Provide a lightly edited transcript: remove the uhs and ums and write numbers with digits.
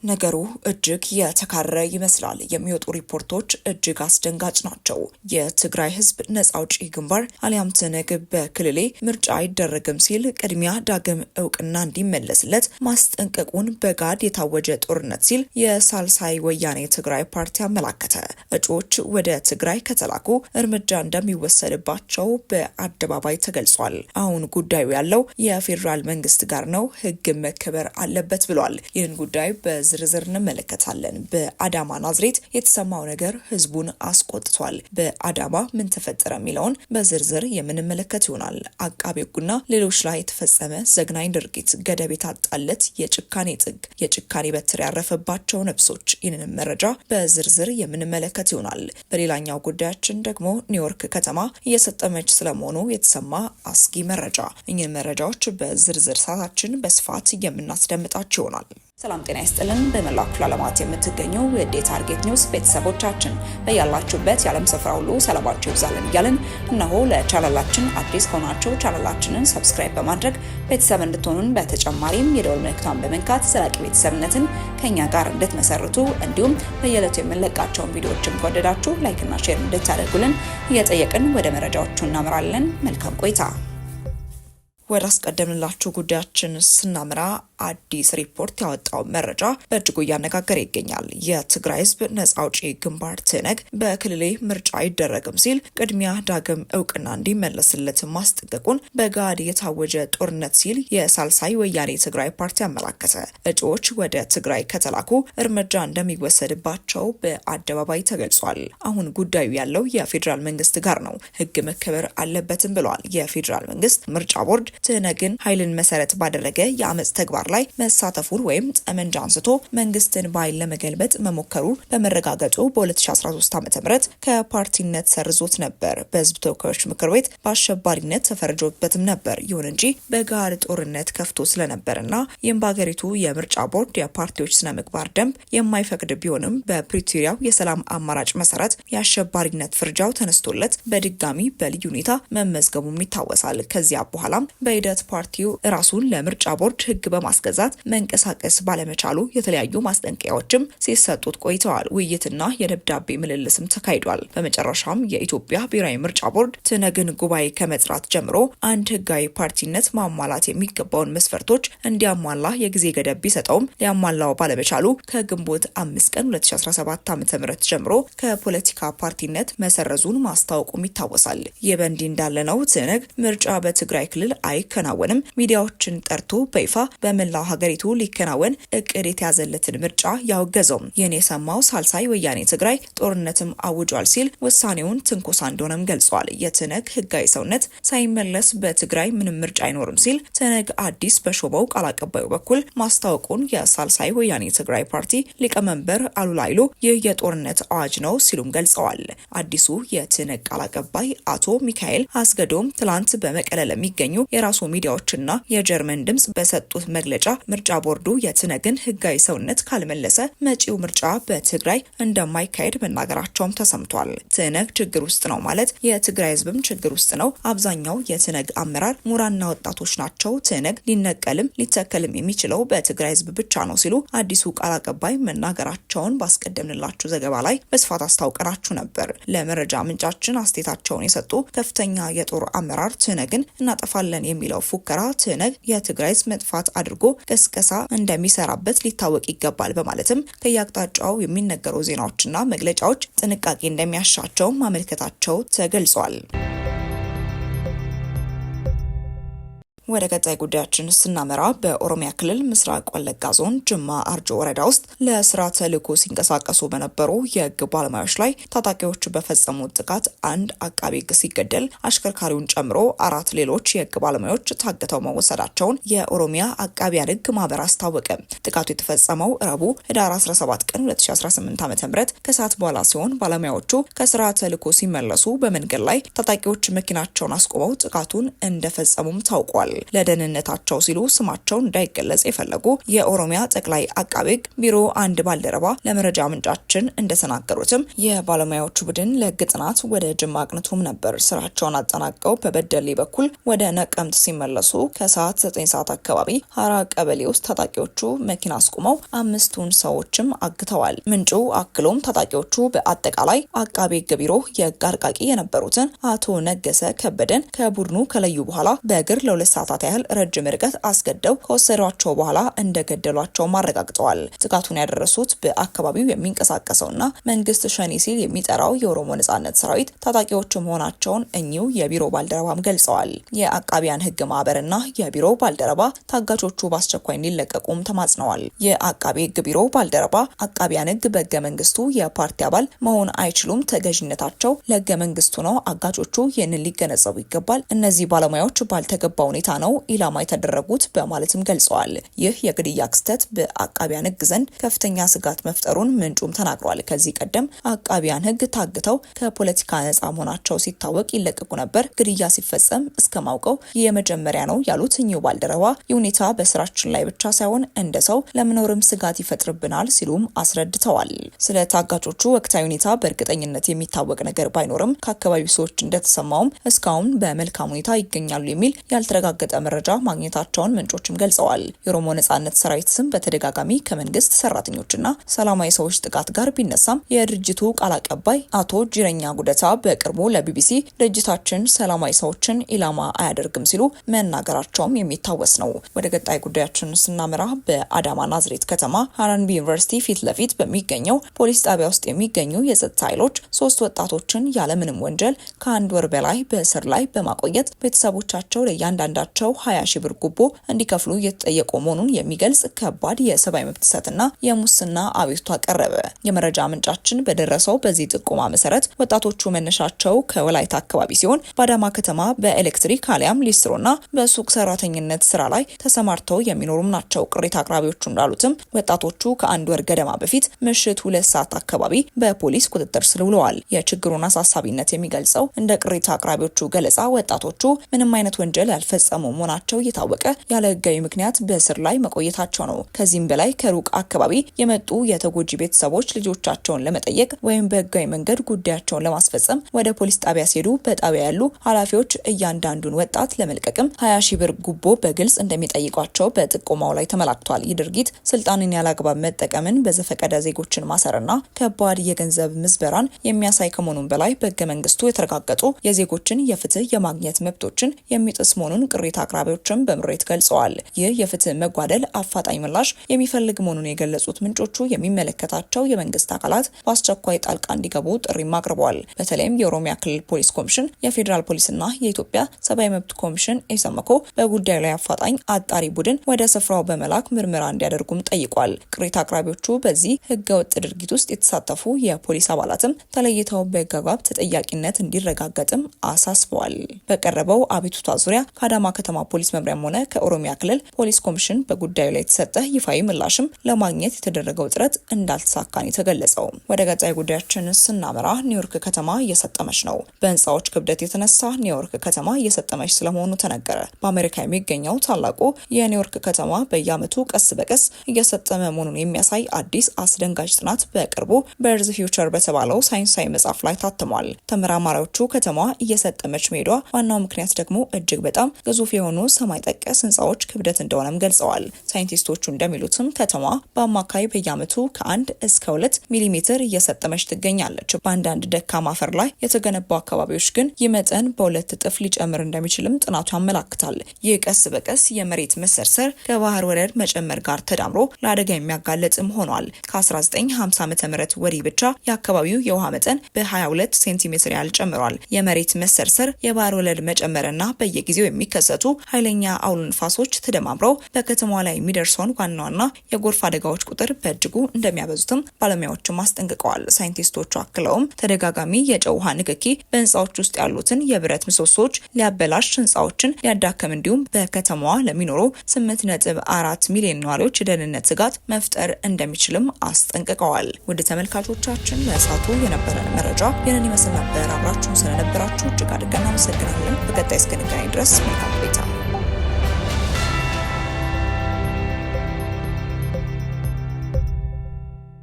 ነገሩ እጅግ የተካረረ ይመስላል። የሚወጡ ሪፖርቶች እጅግ አስደንጋጭ ናቸው። የትግራይ ህዝብ ነጻ አውጪ ግንባር አሊያም ትነግ በክልሌ ምርጫ አይደረግም ሲል ቅድሚያ ዳግም እውቅና እንዲመለስለት ማስጠንቀቁን በጋድ የታወጀ ጦርነት ሲል የሳልሳይ ወያኔ ትግራይ ፓርቲ አመላከተ። እጩዎች ወደ ትግራይ ከተላኩ እርምጃ እንደሚወሰድባቸው በአደባባይ ተገልጿል። አሁን ጉዳዩ ያለው የፌዴራል መንግስት ጋር ነው፣ ህግ መከበር አለበት ብሏል። ይህን ጉዳይ በዝርዝር እንመለከታለን። በአዳማ ናዝሬት የተሰማው ነገር ህዝቡን አስቆጥቷል። በአዳማ ምን ተፈጠረ የሚለውን በዝርዝር የምንመለከት ይሆናል። አቃቤ ህጉና ሌሎች ላይ የተፈጸመ ዘግናኝ ድርጊት፣ ገደብ የታጣለት የጭካኔ ጥግ፣ የጭካኔ በትር ያረፈባቸው ነፍሶች፣ ይህንን መረጃ በዝርዝር የምንመለከት ይሆናል። በሌላኛው ጉዳያችን ደግሞ ኒውዮርክ ከተማ እየሰጠመች ስለመሆኑ የተሰማ አስጊ መረጃ፣ እኚህን መረጃዎች በዝርዝር ሰዓታችን በስፋት የምናስደምጣቸው ይሆናል። ሰላም ጤና ይስጥልን። በመላው ክፍለ ዓለማት የምትገኙ የዴ ታርጌት ኒውስ ቤተሰቦቻችን በያላችሁበት የዓለም ስፍራ ሁሉ ሰላማችሁ ይብዛልን እያልን እነሆ ለቻናላችን አዲስ ከሆናችሁ ቻናላችንን ሰብስክራይብ በማድረግ ቤተሰብ እንድትሆኑን በተጨማሪም የደወል ምልክቷን በመንካት ዘላቂ ቤተሰብነትን ከኛ ጋር እንድትመሰርቱ እንዲሁም በየዕለቱ የምንለቃቸውን ቪዲዮዎችን ከወደዳችሁ ላይክና ሼር እንድታደርጉልን እየጠየቅን ወደ መረጃዎቹ እናምራለን። መልካም ቆይታ። ወደ አስቀደምንላችሁ ጉዳያችን ስናምራ አዲስ ሪፖርት ያወጣው መረጃ በእጅጉ እያነጋገረ ይገኛል። የትግራይ ህዝብ ነጻ አውጪ ግንባር ትነግ በክልሌ ምርጫ አይደረግም ሲል ቅድሚያ ዳግም እውቅና እንዲመለስለት ማስጠንቀቁን በጋድ የታወጀ ጦርነት ሲል የሳልሳይ ወያኔ ትግራይ ፓርቲ አመላከተ። እጩዎች ወደ ትግራይ ከተላኩ እርምጃ እንደሚወሰድባቸው በአደባባይ ተገልጿል። አሁን ጉዳዩ ያለው የፌዴራል መንግስት ጋር ነው፣ ህግ መከበር አለበትም ብሏል። የፌዴራል መንግስት ምርጫ ቦርድ ትነግን ኃይልን መሰረት ባደረገ የአመጽ ተግባር ላይ መሳተፉን ወይም ጠመንጃ አንስቶ መንግስትን በኃይል ለመገልበጥ መሞከሩ በመረጋገጡ በ2013 ዓ.ም ከፓርቲነት ሰርዞት ነበር። በህዝብ ተወካዮች ምክር ቤት በአሸባሪነት ተፈርጆበትም ነበር። ይሁን እንጂ በጋር ጦርነት ከፍቶ ስለነበርና ይህም በሀገሪቱ የምርጫ ቦርድ የፓርቲዎች ስነ ምግባር ደንብ የማይፈቅድ ቢሆንም በፕሪቶሪያው የሰላም አማራጭ መሰረት የአሸባሪነት ፍርጃው ተነስቶለት በድጋሚ በልዩ ሁኔታ መመዝገቡም ይታወሳል። ከዚያ በኋላም በሂደት ፓርቲው ራሱን ለምርጫ ቦርድ ህግ በማስገዛት መንቀሳቀስ ባለመቻሉ የተለያዩ ማስጠንቀቂያዎችም ሲሰጡት ቆይተዋል። ውይይትና የደብዳቤ ምልልስም ተካሂዷል። በመጨረሻም የኢትዮጵያ ብሔራዊ ምርጫ ቦርድ ትነግን ጉባኤ ከመጥራት ጀምሮ አንድ ህጋዊ ፓርቲነት ማሟላት የሚገባውን መስፈርቶች እንዲያሟላ የጊዜ ገደብ ቢሰጠውም ሊያሟላው ባለመቻሉ ከግንቦት 5 ቀን 2017 ዓ.ም ጀምሮ ከፖለቲካ ፓርቲነት መሰረዙን ማስታወቁም ይታወሳል። ይህ በእንዲህ እንዳለ ነው ትነግ ምርጫ በትግራይ ክልል አይከናወንም ሚዲያዎችን ጠርቶ በይፋ በመላው ሀገሪቱ ሊከናወን እቅድ የተያዘለትን ምርጫ ያወገዘው። ይህን የሰማው ሳልሳይ ወያኔ ትግራይ ጦርነትም አውጇል ሲል ውሳኔውን ትንኮሳ እንደሆነም ገልጿል። የትነግ ህጋዊ ሰውነት ሳይመለስ በትግራይ ምንም ምርጫ አይኖርም ሲል ትነግ አዲስ በሾመው ቃል አቀባዩ በኩል ማስታወቁን የሳልሳይ ወያኔ ትግራይ ፓርቲ ሊቀመንበር አሉላ አይሎ ይህ የጦርነት አዋጅ ነው ሲሉም ገልጸዋል። አዲሱ የትነግ ቃል አቀባይ አቶ ሚካኤል አስገዶም ትላንት በመቀለ ለሚገኙ የራሱ ሚዲያዎችና የጀርመን ድምጽ በሰጡት መግለጫ ምርጫ ቦርዱ የትነግን ህጋዊ ሰውነት ካልመለሰ መጪው ምርጫ በትግራይ እንደማይካሄድ መናገራቸውም ተሰምቷል። ትነግ ችግር ውስጥ ነው ማለት የትግራይ ህዝብም ችግር ውስጥ ነው። አብዛኛው የትነግ አመራር ሙራና ወጣቶች ናቸው። ትነግ ሊነቀልም ሊተከልም የሚችለው በትግራይ ህዝብ ብቻ ነው ሲሉ አዲሱ ቃል አቀባይ መናገራቸውን ባስቀደምንላችሁ ዘገባ ላይ በስፋት አስታውቀናችሁ ነበር። ለመረጃ ምንጫችን አስተያየታቸውን የሰጡ ከፍተኛ የጦር አመራር ትነግን እናጠፋለን የሚለው ፉከራ ትነግ የትግራይ ህዝብ መጥፋት አድርጎ ቅስቀሳ እንደሚሰራበት ሊታወቅ ይገባል በማለትም ከየአቅጣጫው የሚነገሩ ዜናዎችና መግለጫዎች ጥንቃቄ እንደሚያሻቸው ማመልከታቸው ተገልጿል። ወደ ቀጣይ ጉዳያችን ስናመራ በኦሮሚያ ክልል ምስራቅ ወለጋ ዞን ጅማ አርጆ ወረዳ ውስጥ ለስራ ተልዕኮ ሲንቀሳቀሱ በነበሩ የህግ ባለሙያዎች ላይ ታጣቂዎች በፈጸሙት ጥቃት አንድ አቃቤ ህግ ሲገደል አሽከርካሪውን ጨምሮ 4 ሌሎች የህግ ባለሙያዎች ታግተው መወሰዳቸውን የኦሮሚያ አቃቢያን ህግ ማህበር አስታወቀ። ጥቃቱ የተፈጸመው ረቡዕ ህዳር 17 ቀን 2018 ዓ.ም ከሰዓት በኋላ ሲሆን ባለሙያዎቹ ከስራ ተልዕኮ ሲመለሱ በመንገድ ላይ ታጣቂዎች መኪናቸውን አስቆመው ጥቃቱን እንደፈጸሙም ታውቋል። ለደህንነታቸው ሲሉ ስማቸው እንዳይገለጽ የፈለጉ የኦሮሚያ ጠቅላይ አቃቤ ሕግ ቢሮ አንድ ባልደረባ ለመረጃ ምንጫችን እንደተናገሩትም የባለሙያዎቹ ቡድን ለሕግ ጥናት ወደ ጅማ አቅንቶም ነበር። ስራቸውን አጠናቀው በበደሌ በኩል ወደ ነቀምት ሲመለሱ ከሰዓት 9 ሰዓት አካባቢ ሀራ ቀበሌ ውስጥ ታጣቂዎቹ መኪና አስቁመው 5 ሰዎችም አግተዋል። ምንጩ አክሎም ታጣቂዎቹ በአጠቃላይ አቃቤ ሕግ ቢሮ የሕግ አርቃቂ የነበሩትን አቶ ነገሰ ከበደን ከቡድኑ ከለዩ በኋላ በእግር ለ2 ሰዓታት ያህል ረጅም ርቀት አስገደው ከወሰዷቸው በኋላ እንደገደሏቸው አረጋግጠዋል። ጥቃቱን ያደረሱት በአካባቢው የሚንቀሳቀሰውና መንግስት ሸኔ ሲል የሚጠራው የኦሮሞ ነጻነት ሰራዊት ታጣቂዎች መሆናቸውን እኚሁ የቢሮ ባልደረባም ገልጸዋል። የአቃቢያን ሕግ ማህበርና የቢሮ ባልደረባ ታጋቾቹ በአስቸኳይ እንዲለቀቁም ተማጽነዋል። የአቃቤ ሕግ ቢሮ ባልደረባ አቃቢያን ሕግ በሕገ መንግስቱ የፓርቲ አባል መሆን አይችሉም፣ ተገዥነታቸው ለሕገ መንግስቱ ነው። አጋቾቹ ይህንን ሊገነዘቡ ይገባል። እነዚህ ባለሙያዎች ባልተገባ ሁኔታ ነው ኢላማ የተደረጉት በማለትም ገልጸዋል። ይህ የግድያ ክስተት በአቃቢያን ሕግ ዘንድ ከፍተኛ ስጋት መፍጠሩን ምንጩም ተናግሯል። ከዚህ ቀደም አቃቢያን ሕግ ታግተው ከፖለቲካ ነጻ መሆናቸው ሲታወቅ ይለቀቁ ነበር። ግድያ ሲፈጸም እስከማውቀው የመጀመሪያ ነው ያሉት እኚሁ ባልደረባ ይህ ሁኔታ በስራችን ላይ ብቻ ሳይሆን እንደ ሰው ለመኖርም ስጋት ይፈጥርብናል ሲሉም አስረድተዋል። ስለ ታጋቾቹ ወቅታዊ ሁኔታ በእርግጠኝነት የሚታወቅ ነገር ባይኖርም ከአካባቢው ሰዎች እንደተሰማውም እስካሁን በመልካም ሁኔታ ይገኛሉ የሚል ያልተረጋገጠ መረጃ ማግኘታቸውን ምንጮችም ገልጸዋል። የኦሮሞ ነጻነት ሰራዊት ስም በተደጋጋሚ ከመንግስት ሰራተኞችና ሰላማዊ ሰዎች ጥቃት ጋር ቢነሳም የድርጅቱ ቃል አቀባይ አቶ ጅረኛ ጉደታ በቅርቡ ለቢቢሲ ድርጅታችን ሰላማዊ ሰዎችን ኢላማ አያደርግም ሲሉ መናገራቸውም የሚታወስ ነው። ወደ ቀጣይ ጉዳያችን ስናመራ በአዳማ ናዝሬት ከተማ ሀረንቢ ዩኒቨርሲቲ ፊት ለፊት በሚገኘው ፖሊስ ጣቢያ ውስጥ የሚገኙ የጸጥታ ኃይሎች 3 ወጣቶችን ያለምንም ወንጀል ከ1 ወር በላይ በእስር ላይ በማቆየት ቤተሰቦቻቸው ለእያንዳንዳቸው 20 ሺህ ብር ጉቦ እንዲከፍሉ እየተጠየቁ መሆኑን የሚገልጽ ከባድ የሰብአዊ መብት ጥሰትና የሙስና አቤቱታ ቀረበ። የመረጃ ምንጫችን በደረሰው በዚህ ጥቆማ መሰረት ወጣቶቹ መነሻቸው ከወላይታ አካባቢ ሲሆን በአዳማ ከተማ በኤሌክትሪክ አሊያም ሊስትሮና በሱቅ ሰራተኝነት ስራ ላይ ተሰማርተው የሚኖሩም ናቸው። ቅሬታ አቅራቢዎቹ እንዳሉትም ወጣቶቹ ከ1 ወር ገደማ በፊት ምሽት 2 ሰዓት አካባቢ በፖሊስ ቁጥጥር ስር ውለዋል። የችግሩን አሳሳቢነት የሚገልጸው እንደ ቅሬታ አቅራቢዎቹ ገለጻ ወጣቶቹ ምንም አይነት ወንጀል ያልፈጸሙ መሆናቸው እየታወቀ ያለ ህጋዊ ምክንያት በእስር ላይ መቆየታቸው ነው። ከዚህም በላይ ከሩቅ አካባቢ የመጡ የተጎጂ ቤተሰቦች ልጆቻቸውን ለመጠየቅ ወይም በህጋዊ መንገድ ጉዳያቸውን ለማስፈጸም ወደ ፖሊስ ጣቢያ ሲሄዱ በጣቢያ ያሉ ኃላፊዎች እያንዳንዱን ወጣት ለመልቀቅም 20 ሺህ ብር ጉቦ በግልጽ እንደሚጠይቋቸው በጥቆማው ላይ ተመላክቷል። ይህ ድርጊት ስልጣንን ያላግባብ መጠቀምን፣ በዘፈቀደ ዜጎችን ማሰርና ከባድ የገንዘብ ምዝበራን የሚያሳይ ከመሆኑም በላይ በህገ መንግስቱ የተረጋገጡ የዜጎችን የፍትህ የማግኘት መብቶችን የሚጥስ መሆኑን ቅሬታ አቅራቢዎችም በምሬት ገልጸዋል። ይህ የፍትህ መጓደል አፋጣኝ ምላሽ የሚፈልግ መሆኑን የገለጹት ምንጮቹ የሚመለከታቸው የመንግስት አካላት በአስቸኳይ ጣልቃ እንዲገቡ ጥሪም አቅርበዋል። በተለይም የኦሮሚያ ክልል ፖሊስ ኮሚሽን፣ የፌዴራል ፖሊስና የኢትዮጵያ ሰብአዊ መብት ኮሚሽን ኢሰመኮ በጉዳዩ ላይ አፋጣኝ አጣሪ ቡድን ወደ ስፍራው በመላክ ምርመራ እንዲያደርጉም ጠይቋል። ቅሬታ አቅራቢዎቹ በዚህ ህገወጥ ድርጊት ውስጥ የተሳተፉ የፖሊስ አባላትም ተለይተው በህግ አግባብ ተጠያቂነት እንዲረጋገጥም አሳስበዋል። በቀረበው አቤቱታ ዙሪያ ከአዳማ ከተማ ፖሊስ መምሪያም ሆነ ከኦሮሚያ ክልል ፖሊስ ኮሚሽን በጉዳዩ ላይ የተሰጠ ይፋዊ ምላሽም ለማግኘት የተደረገው ጥረት እንዳልተሳካን የተገለጸው። ወደ ቀጣይ ጉዳያችን ስናመራ ኒውዮርክ ከተማ እየሰጠመች ነው። በህንፃዎች ክብደት የተነሳ ኒውዮርክ ከተማ እየሰጠመች ስለመሆኑ ተነገረ። በአሜሪካ የሚገኘው ታላቁ የኒውዮርክ ከተማ በየዓመቱ ቀስ በቀስ እየሰጠመ መሆኑን የሚያሳይ አዲስ አስደንጋጭ ጥናት በቅርቡ በርዝ ፊውቸር በተባለው ሳይንሳዊ መጽሐፍ ላይ ታትሟል። ተመራማሪዎቹ ከተማዋ እየሰጠመች መሄዷ ዋናው ምክንያት ደግሞ እጅግ በጣም ግዙፍ የሆኑ ሰማይ ጠቀስ ህንፃዎች ክብደት እንደሆነም ገልጸዋል። ሳይንቲስቶቹ እንደሚሉትም ከተማዋ በአማካይ በየዓመቱ ከ1 እስከ 2 ሚሊሜትር እየሰጠመች ትገኛለች። በአንዳንድ ደካማ አፈር ላይ የተገነቡ አካባቢዎች ግን ይህ መጠን በ2 እጥፍ ሊጨምር እንደሚችልም ጥናቱ ያመላክታል። ይህ ቀስ በቀስ የመሬት መሰርሰር ከባህር ወለል መጨመር ጋር ተዳምሮ ለአደጋ የሚያጋለጥም ሆኗል። ከ1950 ዓ.ም ወዲህ ብቻ የአካባቢው የውሃ መጠን በ22 ሴንቲሜትር ያህል ጨምሯል። የመሬት መሰርሰር፣ የባህር ወለል መጨመርና በየጊዜው የሚከሰቱ ኃይለኛ አውሎ ንፋሶች ተደማምረው በከተማዋ ላይ የሚደርሰውን ዋና ዋና የጎርፍ አደጋዎች ቁጥር በእጅጉ እንደሚያበዙትም ባለሙያዎችም አስጠንቅቀዋል። ሳይንቲስቶቹ አክለውም ተደጋጋሚ የጨው ውሃ ንክኪ በህንፃዎች ውስጥ ያሉትን የብረት ምሰሶች ሊያበላሽ፣ ህንፃዎችን ሊያዳክም እንዲሁም በከተማዋ ለሚኖሩ 8.4 ሚሊዮን ነዋሪዎች የደህንነት ስጋት መፍጠር እንደሚችልም አስጠንቅቀዋል። ውድ ተመልካቾቻችን ለእሳቱ የነበረን መረጃ ይህንን ይመስል ነበር። አብራችሁን ስለነበራችሁ እጅግ አድርገን እናመሰግናለን። በቀጣይ እስክንገናኝ ድረስ መልካም ቆይታ።